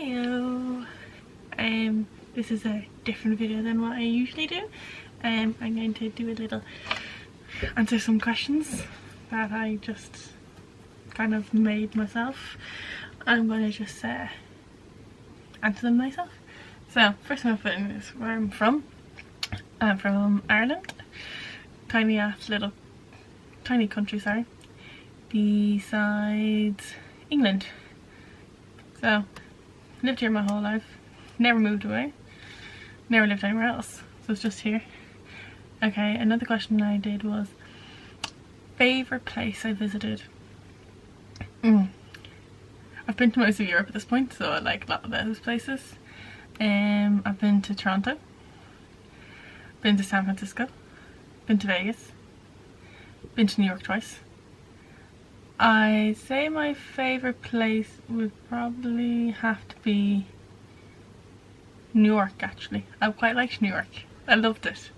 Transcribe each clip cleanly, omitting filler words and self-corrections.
Heyo! This is a different video than what I usually do. I'm going to do a little answer some questions that I just kind of made myself. I'm going to just answer them myself. So first one I'm putting is where I'm from. I'm from Ireland. Tiny country, sorry. Besides England. So, lived here my whole life. Never moved away. Never lived anywhere else. So it's just here. Okay, another question I did was favourite place I visited. I've been to most of Europe at this point, so I like a lot of those places. I've been to Toronto. Been to San Francisco. Been to Vegas. Been to New York twice. I say my favourite place would probably have to be New York, actually. I quite liked New York. I loved it.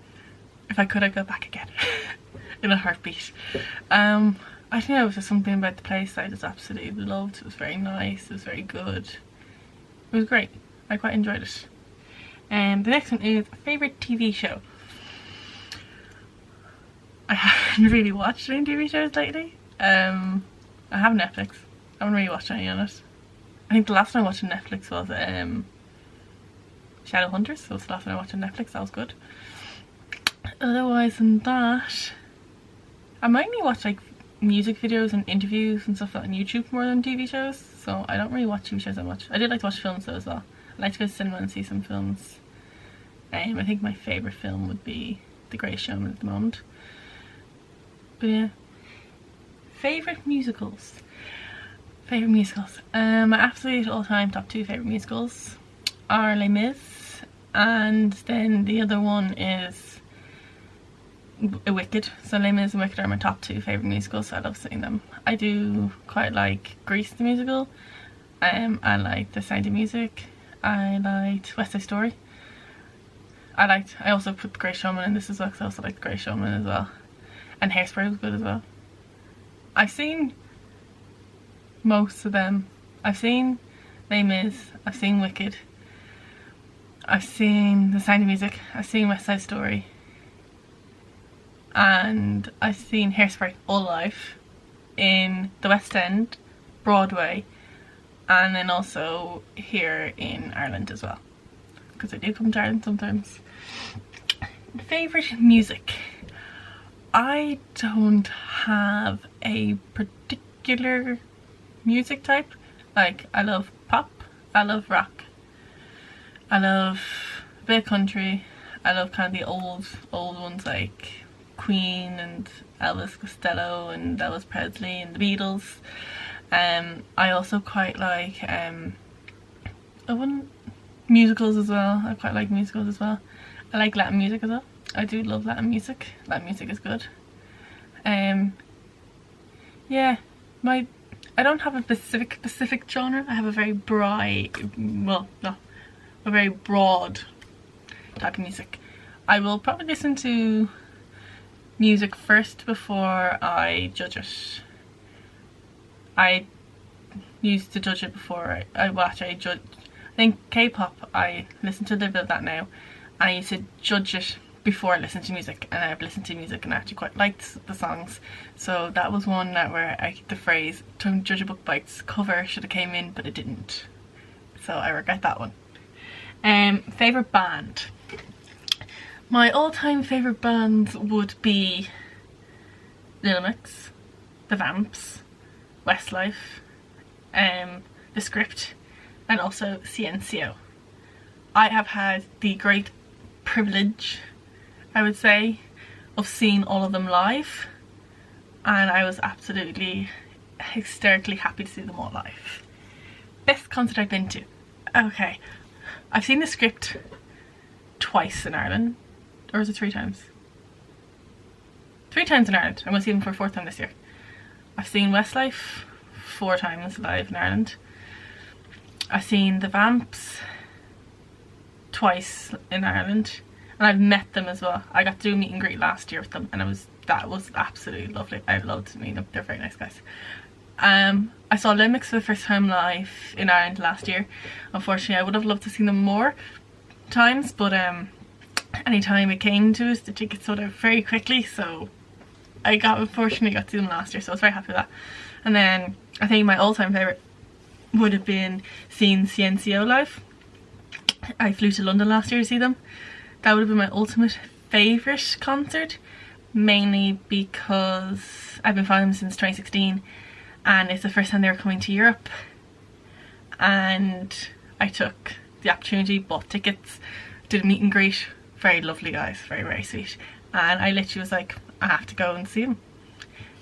If I could, I'd go back again. In a heartbeat. I think there was just something about the place I just absolutely loved. It was very nice, it was very good. It was great. I quite enjoyed it. The next one is favourite TV show. I haven't really watched any TV shows lately. I have Netflix. I haven't really watched any on it. I think the last time I watched on Netflix was Shadowhunters. That was the last time I watched on Netflix. That was good. Otherwise than that, I mainly watch like music videos and interviews and stuff like that on YouTube more than TV shows. So I don't really watch TV shows that much. I did like to watch films though as well. I like to go to the cinema and see some films. I think my favourite film would be The Greatest Showman at the moment. But yeah. Favourite musicals. My absolute all-time top two favourite musicals are Les Mis, and then the other one is Wicked. So Les Mis and Wicked are my top two favourite musicals, so I love seeing them. I do quite like Grease the musical. I like The Sound of Music. I liked West Side Story. I also put The Greatest Showman in this as well, because I also like The Greatest Showman as well. And Hairspray was good as well. I've seen most of them. I've seen Les Mis, I've seen Wicked, I've seen The Sound of Music, I've seen West Side Story, and I've seen Hairspray all live in the West End, Broadway, and then also here in Ireland as well, because I do come to Ireland sometimes. Favourite music. I don't have a particular music type. Like, I love pop, I love rock, I love a bit of country, I love kind of the old ones like Queen and Elvis Costello and Elvis Presley and the Beatles. I also quite like musicals as well. I quite like musicals as well. I like Latin music as well. I do love Latin music. Latin music is good. Yeah, I don't have a specific genre. I have a very a very broad type of music. I will probably listen to music first before I judge it. I used to judge it before I judge. I think K-pop, I listen to a little bit of that now. I used to judge it before I listened to music, and I've listened to music and I actually quite liked the songs. So that was one that where the phrase "don't judge a book by its cover" should have came in, but it didn't. So I regret that one. Favourite band. My all-time favourite bands would be Little Mix, The Vamps, Westlife, The Script, and also CNCO. I have had the great privilege, I would say, of seeing all of them live, and I was absolutely hysterically happy to see them all live. Best concert I've been to. Okay, I've seen The Script twice in Ireland, or is it 3 times? 3 times in Ireland. I'm going to see them for a 4th time this year. I've seen Westlife 4 times live in Ireland. I've seen The Vamps twice in Ireland, and I've met them as well. I got to do a meet and greet last year with them, and that was absolutely lovely. I loved meeting them. They're very nice guys. I saw Limerick for the first time live in Ireland last year. Unfortunately, I would have loved to see them more times, but anytime it came to us, the tickets sold out very quickly, so unfortunately got to see them last year, so I was very happy with that. And then I think my all-time favourite would have been seeing CNCO live. I flew to London last year to see them. That would have been my ultimate favourite concert, mainly because I've been following them since 2016 and it's the first time they were coming to Europe, and I took the opportunity, bought tickets, did a meet and greet. Very lovely guys, very, very sweet, and I literally was like, I have to go and see them.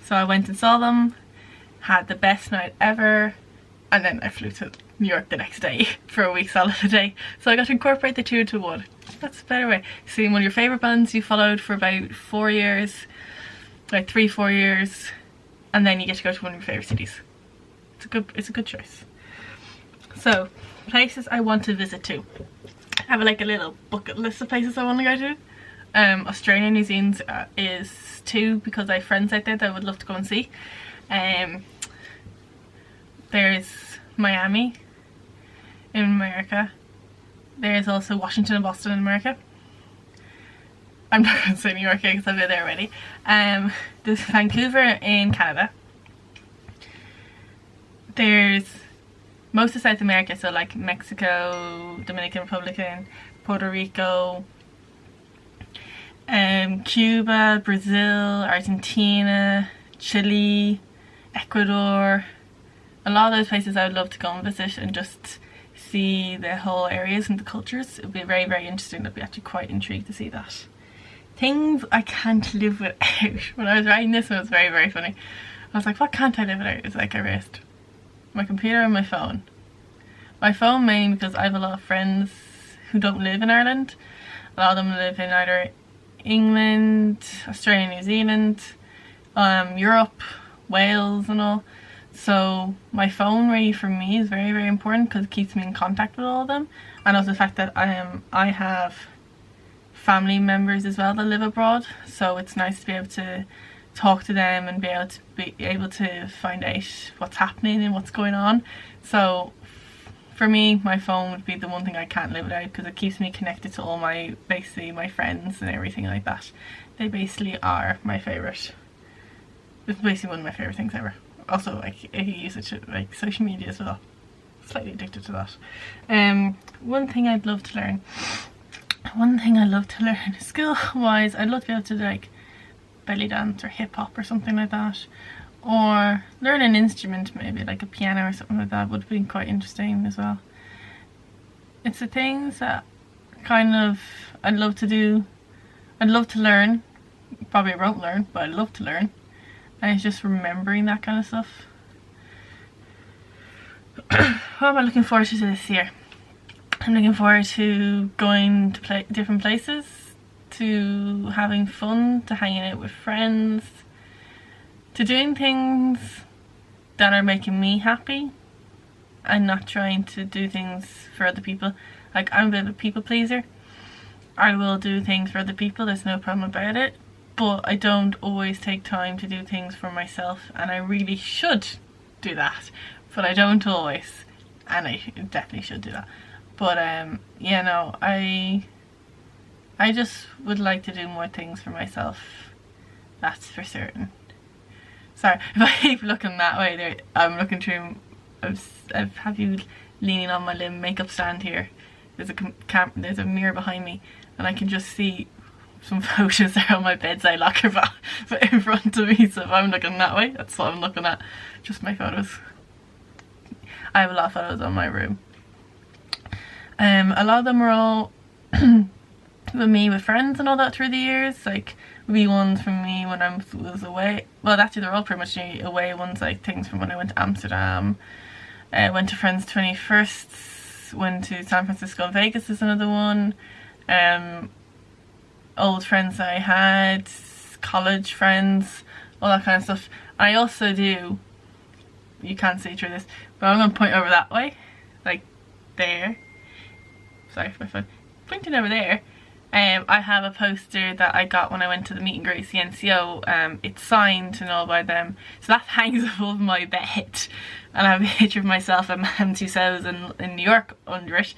So I went and saw them, had the best night ever, and then I flew to New York the next day for a week's holiday. So I got to incorporate the two into one. That's a better way. Seeing one of your favourite bands you followed for about 4 years, like 3-4 years, and then you get to go to one of your favourite cities. It's a good choice. So, places I want to visit too. I have like a little bucket list of places I want to go to. Australia and New Zealand is two, because I have friends out there that I would love to go and see. There's Miami in America. There's also Washington and Boston in America. I'm not going to say New York because I've been there already. There's Vancouver in Canada. There's most of South America, so like Mexico, Dominican Republic, Puerto Rico, Cuba, Brazil, Argentina, Chile, Ecuador. A lot of those places I would love to go and visit and just see the whole areas and the cultures. It would be very, very interesting. I'd be actually quite intrigued to see that. Things I can't live without. When I was writing this, it was very, very funny. I was like, what can't I live without? It's like I erased my computer and my phone. My phone mainly because I have a lot of friends who don't live in Ireland. A lot of them live in either England, Australia, New Zealand, Europe, Wales and all. So my phone really for me is very, very important because it keeps me in contact with all of them. And also the fact that I have family members as well that live abroad, so it's nice to be able to talk to them and be able to find out what's happening and what's going on. So for me, my phone would be the one thing I can't live without because it keeps me connected to all my friends and everything like that. They basically are my favourite. It's basically one of my favourite things ever. Also, like, I use it to like social media as well. Slightly addicted to that. One thing I'd love to learn. School wise, I'd love to be able to like belly dance or hip hop or something like that. Or learn an instrument, maybe like a piano or something like that would be quite interesting as well. It's the things that kind of I'd love to do. I'd love to learn. Probably won't learn, but I'd love to learn. And it's just remembering that kind of stuff. What am I looking forward to this year? I'm looking forward to going to different places, to having fun, to hanging out with friends, to doing things that are making me happy and not trying to do things for other people. Like, I'm a bit of a people pleaser. I will do things for other people, there's no problem about it, but I don't always take time to do things for myself, and I really should do that, but I don't always, and I definitely should do that. But yeah, no, I just would like to do more things for myself, that's for certain. Sorry, if I keep looking that way, there, I'm looking through, I have you leaning on my little makeup stand here. There's a mirror behind me, and I can just see some photos there on my bedside locker in front of me, so if I'm looking that way, that's what I'm looking at, just my photos. I have a lot of photos on my room. A lot of them are all with me with friends and all that through the years, like wee ones from me when I was away. Well, actually they're all pretty much away ones, like things from when I went to Amsterdam, went to friends' 21st, went to San Francisco and Vegas is another one, old friends that I had, college friends, all that kind of stuff. I also do, you can't see through this, but I'm going to point over that way, like there. Sorry for my phone. Pointing over there. I have a poster that I got when I went to the meet and greet at the NCO. It's signed and all by them, so that hangs above my bed, and I have a picture of myself at Man 2000 in New York under it,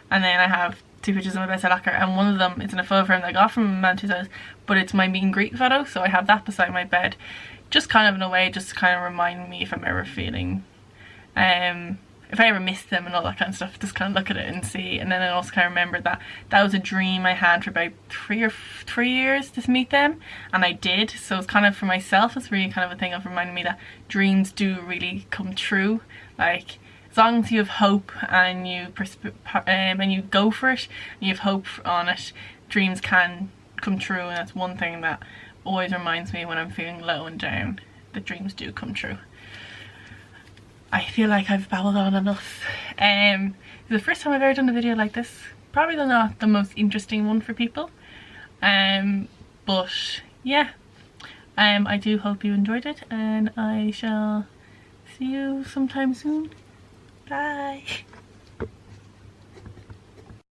and then I have 2 pictures of my bedside locker, and one of them is in a photo frame that I got from Man 2000, but it's my meet and greet photo, so I have that beside my bed, just kind of in a way, just to kind of remind me if I'm ever feeling if I ever miss them and all that kind of stuff, just kind of look at it and see. And then I also kind of remember that that was a dream I had for about 3 years to meet them, and I did. So it's kind of for myself, it's really kind of a thing of reminding me that dreams do really come true. Like, as long as you have hope and you go for it and you have hope on it, dreams can come true. And that's one thing that always reminds me when I'm feeling low and down, that dreams do come true. I feel like I've babbled on enough. It's the first time I've ever done a video like this. Probably not the most interesting one for people. But yeah. I do hope you enjoyed it, and I shall see you sometime soon. Bye.